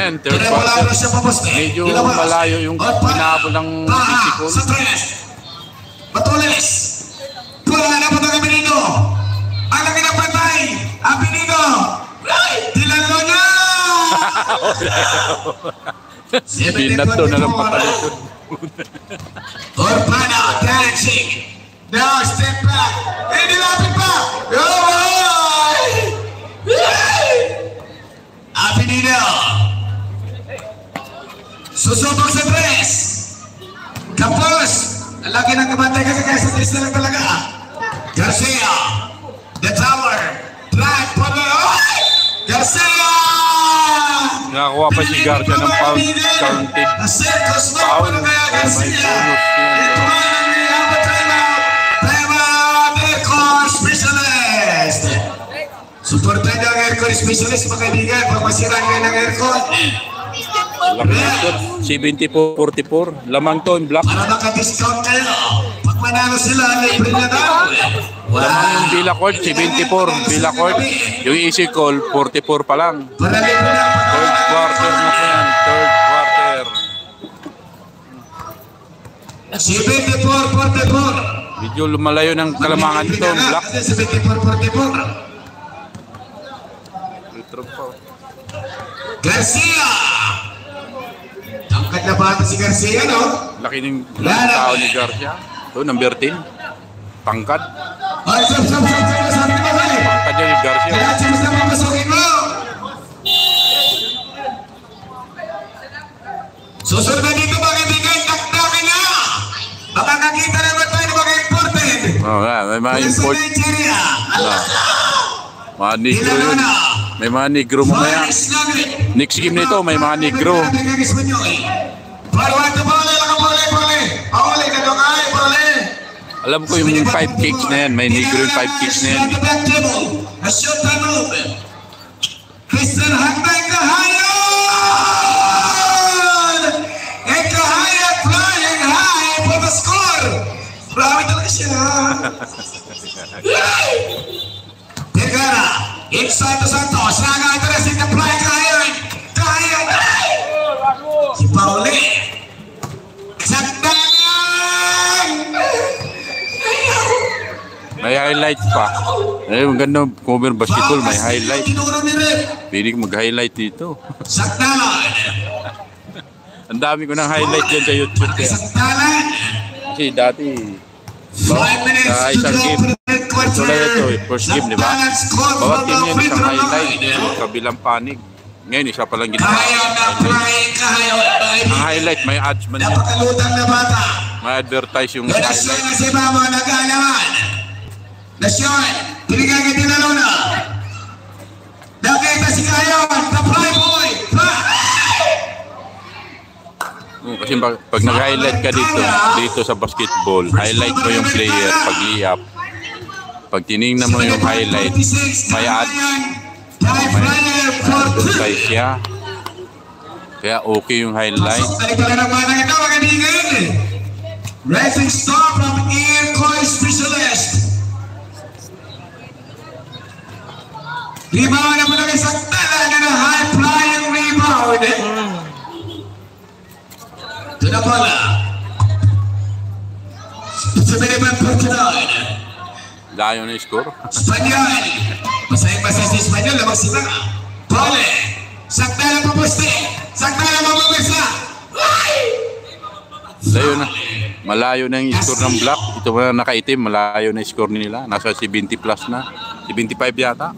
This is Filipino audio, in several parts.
yan, third quarter. Medyo malayo yung pinabol ng physical. Batulis. Pula na po ng Benito. Ang laki ng patay. Ang Benito. Dilalo na! Binato na lang papalitod. Orpana, dancing. Now, step back. Hindi lapit pa. Ang Benito. Susubok sa tres. Kapos. Ang laki ng kabantay kasi kaya sa tres na lang talaga. Garcia. The tower. Drive for the... Garcia! Nakakuha pa si Garcia ng foul. Counted foul. May bonus Specialist! Supportan niyo ang aircon specialist, mga kaibigan. Pag masiraan kayo ng aircon. Lamang 74-44. Lamang to in black. Para maka-discount kayo. Pag manalo sila, libre na daw. Lamang yung Villacort, 74. Villacort. Yung easy call, 44 pa lang. Para libre na. Third quarter na po yan. Third quarter. 74-44. Medyo lumalayo ng kalamangan ito. Black. 74-44. Garcia! Tangkad na bata si Garcia, no? Laki ng tao ni Garcia. Ito, number 10. Tangkad. Ay, sab, sabi ko ba eh? Tangkad niya ni Garcia. Kaya siya na papasukin mo! Susunod na dito mga kaibigan, takdakin na! Baka nakita naman tayo ng mga imported! Oo nga, may mga import. Sa Nigeria! Mga negro yun. May mga negro mamaya. Next game nito, may mga negro. Alam ko yung 5 kicks na yan. May negro yung 5 kicks na yan. Christian Hagday Kahayan! And Kahayan flying high for the score! Marami talaga siya. Tegara, inside the Santos. Naga interesting na play Kahayan. Kahayan! Si Pauli. Sakdalan! May highlight pa. Eh, maganda cover basketball, may highlight. Pwede ko mag-highlight dito. Sakdalan! Ang dami ko ng highlight dyan sa YouTube. Sakdalan! Kasi dati, sa isang game, ito lang ito, first game, di ba? Bawat team yan isang highlight, kabilang panig. Ngayon, isa palang ginawa. Ang highlight, may ads man yan. Napakalutang na bata. May advertise yung Nasyon highlight. na si Mama nag-aalaman. Nasyon, pinigagay din na luna. Nakita si Kayon, the fly boy. Kasi pag nag-highlight ka dito sa basketball, highlight mo yung player pag-i-up. Pag tinignan mo yung highlight, may ads. May advertise siya. Kaya okay yung highlight. Rising star from Aircoy Specialist. Rebound na mula isang talaga na high-flying rebound. Ito na pala. Sa minimum 49. Layo na yung score. Espanyol. Masaya-masaya si Espanyol. Lamang sila. Pole. Sakta na papusti. Sakta na mapapisa. Layo na. Malayo na yung score ng Black. Ito na nakaitim. Malayo na yung score nila. Nasa 70 plus na. 75 yata.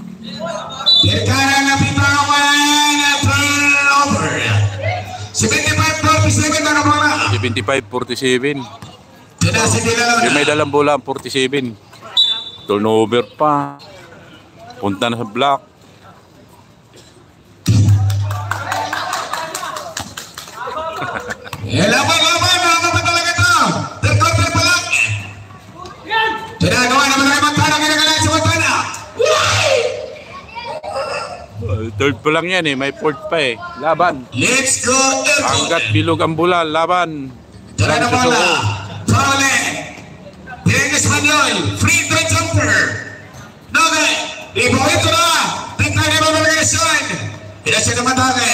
Pirkara na bitawan na turnover. 75-47 na naman. 75-47. Yung may dalang bola ang 47. Turnover pa. Punta na sa Black. Laban-laban, mga talaga ito. Third quarter pa lang. Tinagawa naman ang Montana, ginagalaan si Montana. Third pa lang yan eh, may fourth pa eh. Laban. Let's go, Hanggat bilog ang bola, laban. Tara na bola. Paule. Direk Espanyol. Free throw jumper. Nogue. Ibo ito na. Tingnan niyo mga relasyon. Pinasya naman dati.